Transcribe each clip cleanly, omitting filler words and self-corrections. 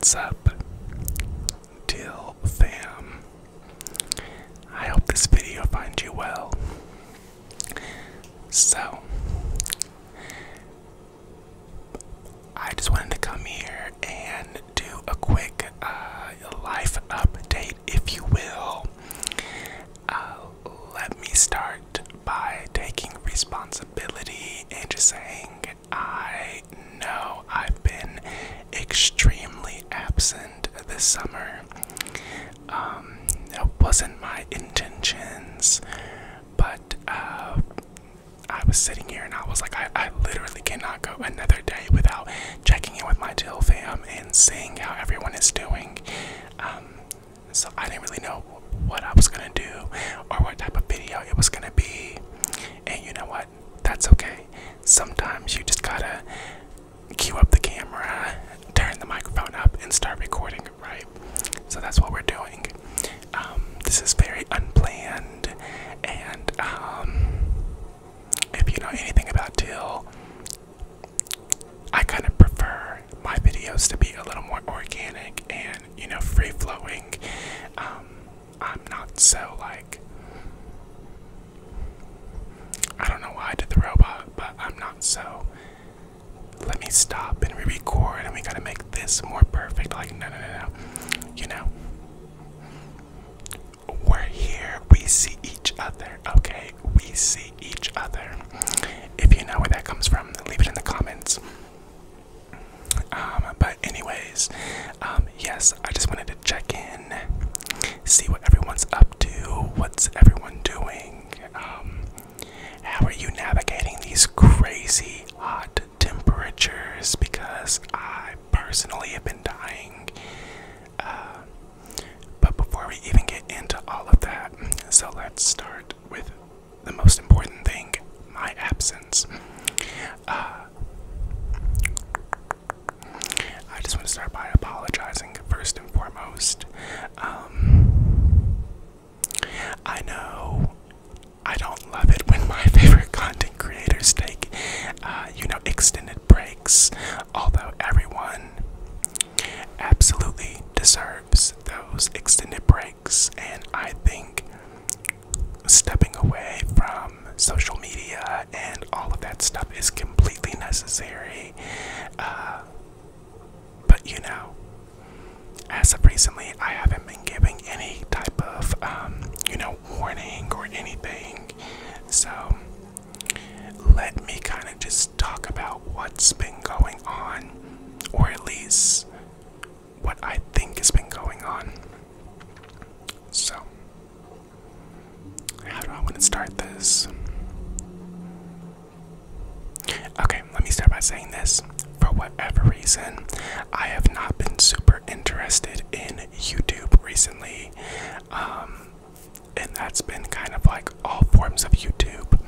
What's up, Teal fam? I hope this video finds you well. So, I just wanted to come here and do a quick life update, if you will. Let me start by taking responsibility and just saying I know I've been extremely absent this summer. That wasn't my intentions, but I was sitting here and I was like, I literally cannot go another day without checking in with my Teal fam and seeing how everyone is doing. So I didn't really know what I was gonna do or what type of video it was gonna be. And you know what? That's okay. Sometimes you just gotta cue up the camera, turn the microphone up, and start recording, right? So that's what we're doing. This is very unplanned, and if you know anything about Teal, I kind of prefer my videos to be a little more organic and, you know, free-flowing. I'm not so, like, I don't know why I did the robot, but I'm not so, let me stop and re-record and we gotta make this more perfect. Like, no. You know, we're here, we see each other, okay? We see each other. If you know where that comes from, leave it in the comments. But anyways, yes, I just wanted to check in, see what everyone's up to, what's everyone doing, how are you navigating these crazy hot temperatures, because I personally have been dying. But before we even get into all of that, so let's start with the most important thing, my absence. I just want to start by apologizing first and foremost. I know I don't love it when my favorite content creators take, you know, extended breaks, although everyone absolutely deserves those extended breaks, and I think stepping away from social media and all of that stuff is completely necessary. But you know, as of recently, I haven't been giving any type of, you know, warning or anything. So let me kind of just talk about what's been going on, or at least what I think has been going on. So, how do I want to start this? Okay, let me start by saying this. For whatever reason, I have not been super interested in YouTube recently. And that's been kind of like all forms of YouTube,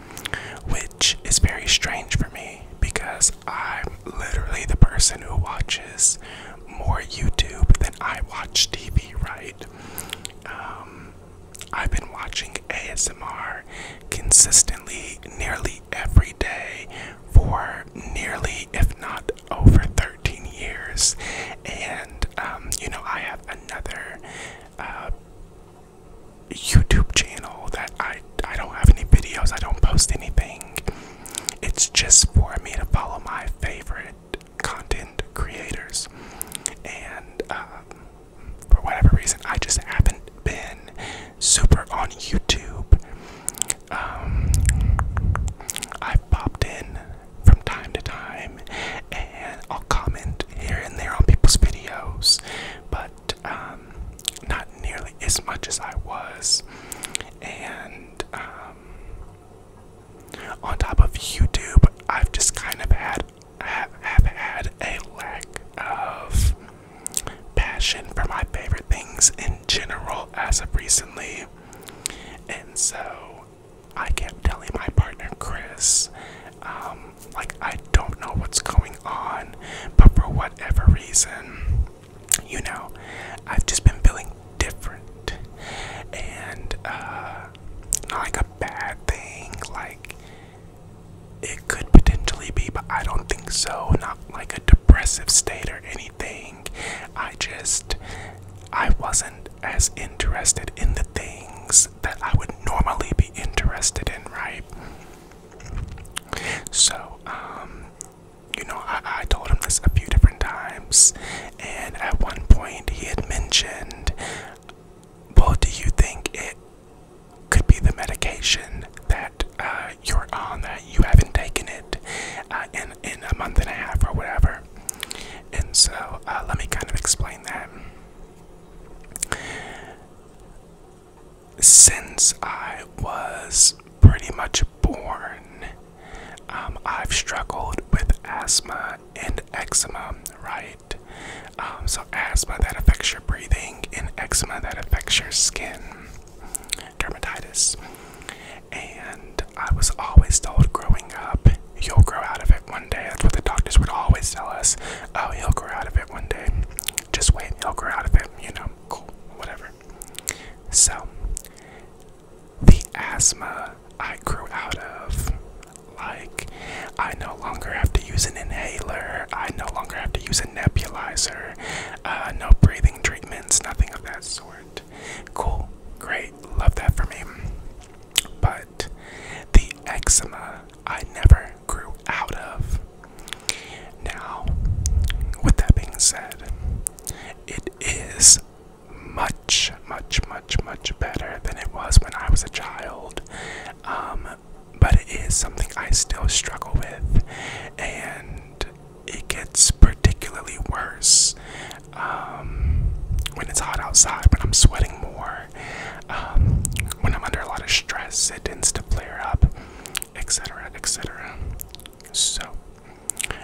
which is very strange for me because I'm literally the person who watches more YouTube than I watch TV, right? I've been watching ASMR consistently nearly every day for nearly, if not over 13 years. And, you know, I have another YouTube channel that I don't have any videos, I don't post anything. It's just for me to follow my favorite content creators. And for whatever reason, I just haven't been super on YouTube. I've popped in from time to time and I'll comment here and there on people's videos, but not nearly as much as I was. And on top of YouTube, I've just kind of have had a lack of passion for my favorite things in general as of recently. And so I kept telling my partner Chris, like, I don't know what's going on, but for whatever reason, you know, I've just been feeling different. And not like a bad thing, like it could potentially be, but I don't think so. Not like a depressive state or anything. I just as interested in the things that I would normally be interested in, right? So, I told him this a few different times, and at one point he had mentioned, well, do you think it could be the medication that you're on, that you haven't taken it in a month and a half or whatever? And so let me kind of explain that. Since I was pretty much born, I've struggled with asthma and eczema, right? So asthma, that affects your breathing, and eczema, that affects your skin, dermatitis. And I was always told growing up, you'll grow out of it one day. That's what the doctors would always tell us. Oh, he'll grow out of it one day. Just wait, he'll grow out of it, cool, whatever. So, the asthma I grew out of, like, I no longer have to use an inhaler, I no longer have to use a nebulizer, no breathing treatments, nothing of that sort. Cool, great, love that for me. But the eczema I never grew out of. Now, with that being said, it is much, much, much, much better than it was when I was a child. But it is something I still struggle with, and it gets particularly worse when it's hot outside, when I'm sweating more, when I'm under a lot of stress, it tends to flare up, etc., etc. So,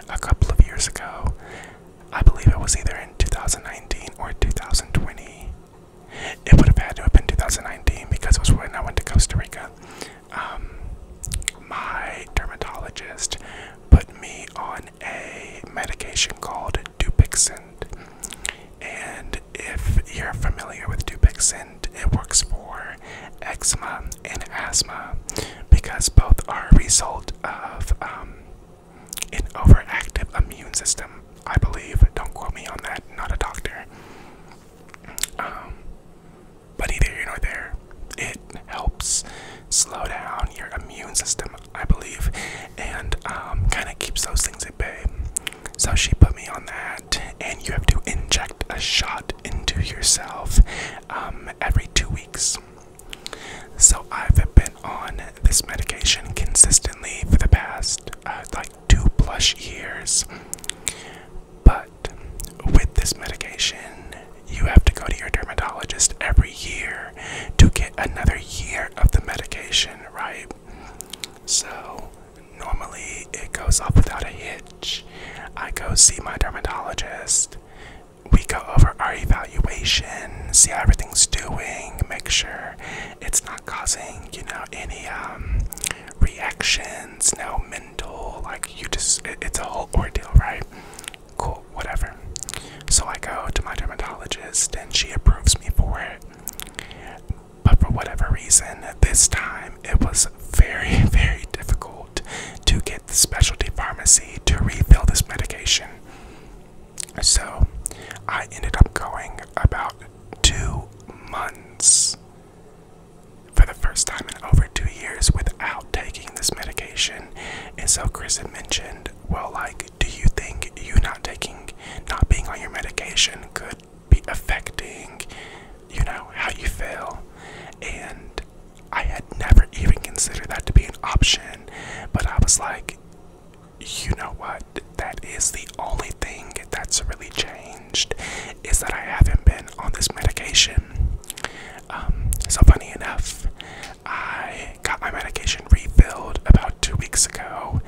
a couple of years ago, I believe it was either in 2019 or 2020. It would have had to have been 2019 because it was when I went to Costa Rica. My dermatologist put me on a medication called Dupixent. And if you're familiar with Dupixent, it works for eczema and asthma because both are a result of an overactive immune system, I believe. Don't quote me on that, not a doctor. But either here nor there, it helps slow down your immune system, I believe, and kind of keeps those things at bay. So she put me on that, and you have to inject a shot into yourself every 2 weeks. So I've been on this medication consistently for the past like 2+ years. But with this medication, you have to go to your dermatologist every year to get another year of the medication, right? So normally it goes off without a hitch. I go see my dermatologist. We go over our evaluation, see how everything's doing, make sure it's not causing, any reactions, no mental, like it's a whole ordeal, right? Cool, whatever. So I go to my dermatologist and she approves me for it. But for whatever reason, this time it was very, very difficult to get the specialty pharmacy to refill this medication. So I ended up going about 2 months for the first time in over 2 years without taking this medication. And so Chris had mentioned, well, like, do you think you not being on your medication could be affecting, how you feel? And I had never even considered that to be an option, but I was like, you know what, that is the only thing that's really changed, is that I haven't been on this medication. So funny enough, I got my medication refilled about 2 weeks ago,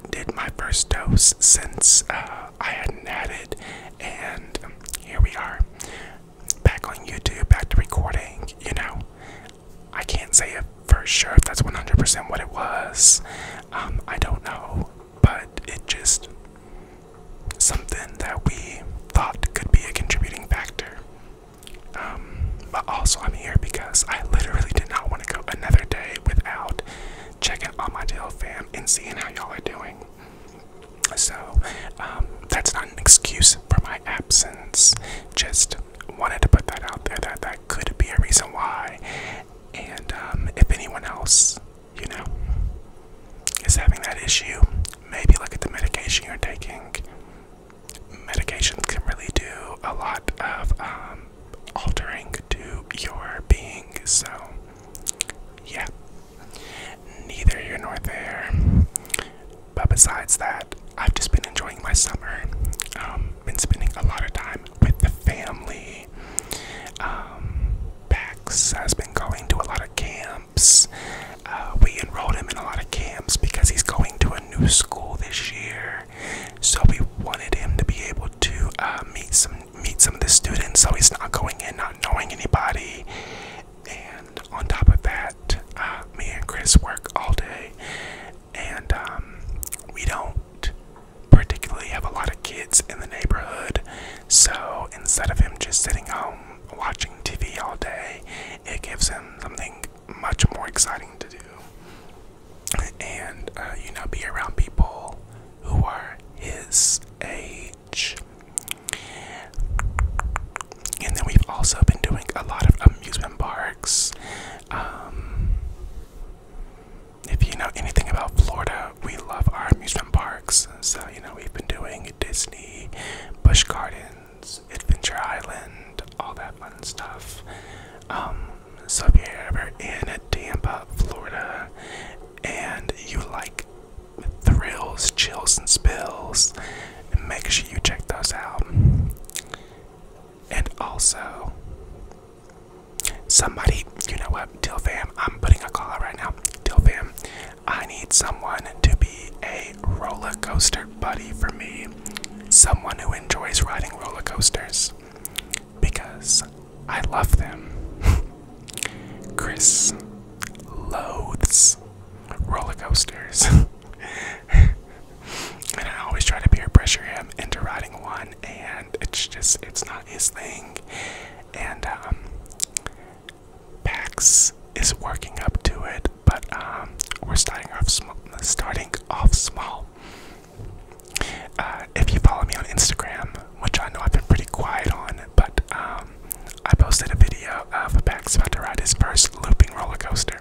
did my first dose since I hadn't had it, and here we are, back on YouTube, back to recording. I can't say it for sure if that's 100% what it was. I don't know, but it just something that we thought could be a contributing factor. But also I'm here because I literally did not want to go another day without checking on my Teal fam and seeing how y'all are doing. So that's not an excuse for my absence. Just wanted to put that out there that else, you know, is having that issue, maybe look at the medication you're taking. Medication can really do a lot of altering to your being. So, yeah, neither here nor there. But besides that, I've just been enjoying my summer. Been spending a lot of time with the family. Pax has been going to a lot of camps. We enrolled him in a lot of camps because he's going to a new school this year. So we wanted him to be able to meet some of the students, so he's not going in not knowing anybody. And on top of that, me and Chris work all day, and we don't particularly have a lot of kids in the neighborhood. So instead of him just sitting home watching TV all day, it gives him something much more exciting to do, and be around people who are his age. And then we've also been doing a lot of amusement parks. If you know anything about Florida, we love our amusement parks. So, we've been doing Disney, Busch Gardens, Adventure Island, all that fun stuff. So if you're ever in Tampa, Florida, and you like thrills, chills, and spills, make sure you check those out. And also, somebody, you know what, Teal fam, I'm putting a call out right now. Teal fam, I need someone to be a roller coaster buddy for me. Someone who enjoys riding roller coasters, because I love them. Chris loathes roller coasters. And I always try to peer pressure him into riding one, and it's not his thing. And Pax is working up to it, but we're starting off small. If you follow me on Instagram, which I know I've been pretty quiet on, but I posted a video of Pax about to ride his first looping roller coaster.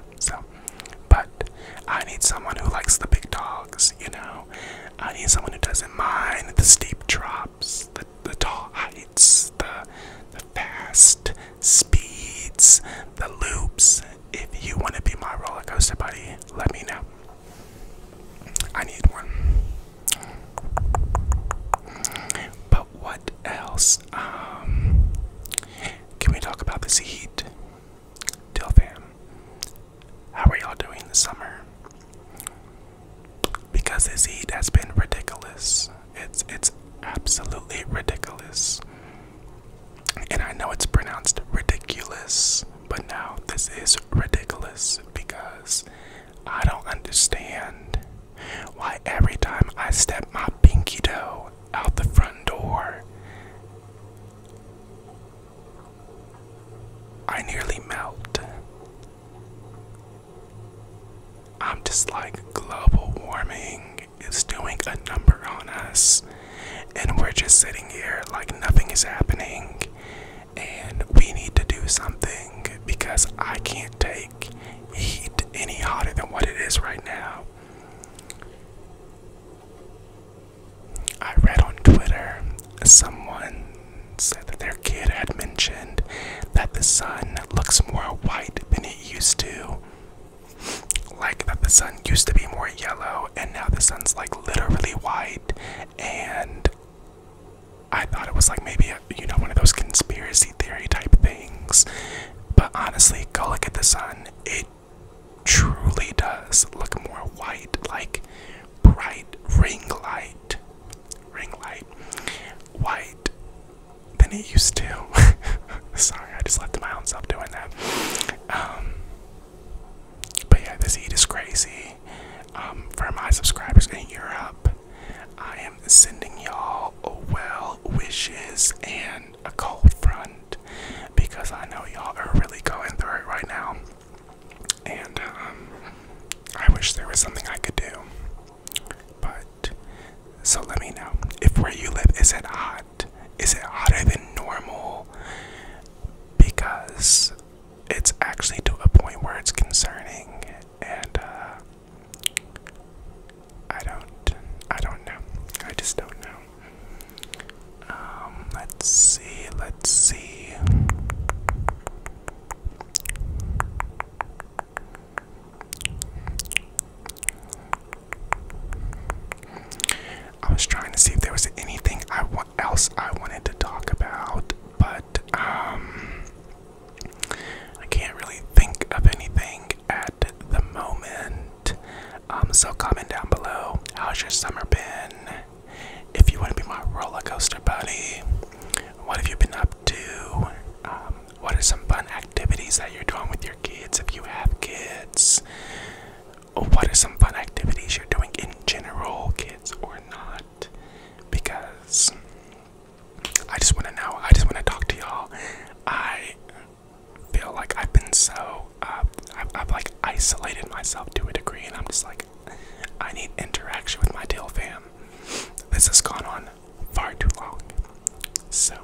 But I need someone who likes the big dogs, I need someone who doesn't mind the steep drops, the tall heights, the fast speeds, the loops. If you want to be my roller coaster buddy, let me know. I need one. But what else? Can we talk about this heat? Teal fam, how are y'all doing this summer? Because this heat has been ridiculous. It's absolutely ridiculous. And I know it's pronounced ridiculous, but no, this is ridiculous, because I don't understand why every time I step my pinky toe out the front door, I nearly melt. I'm just like, global warming is doing a number on us, and we're just sitting here like nothing is happening, and we need to do something, because I can't take heat any hotter than what it is right now. I read on Twitter, someone said that their kid had mentioned that the sun looks more white than it used to. Like that the sun used to be more yellow, and now the sun's like literally white. And I thought it was like maybe one of those conspiracy theory type things. But honestly, go look at the sun. It truly does look more white, like bright ring light white than it used to. Sorry, I just left my own self doing that. But yeah, this heat is crazy. For my subscribers in Europe, I am sending y'all well wishes and a cold front, because I know y'all are really going through it right now. And I wish there was something I could do. But so let me know, if where you live, is it hot? Is it hotter than normal? Because it's actually to a point where it's concerning. I need interaction with my Teal fam. This has gone on far too long. So,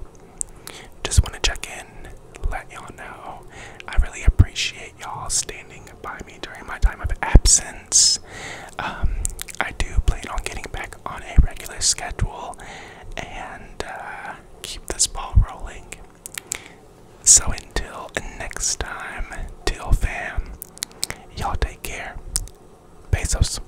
just want to check in, let y'all know I really appreciate y'all standing by me during my time of absence. I do plan on getting back on a regular schedule and keep this ball rolling. So until next time, Teal fam, y'all take care. Besos.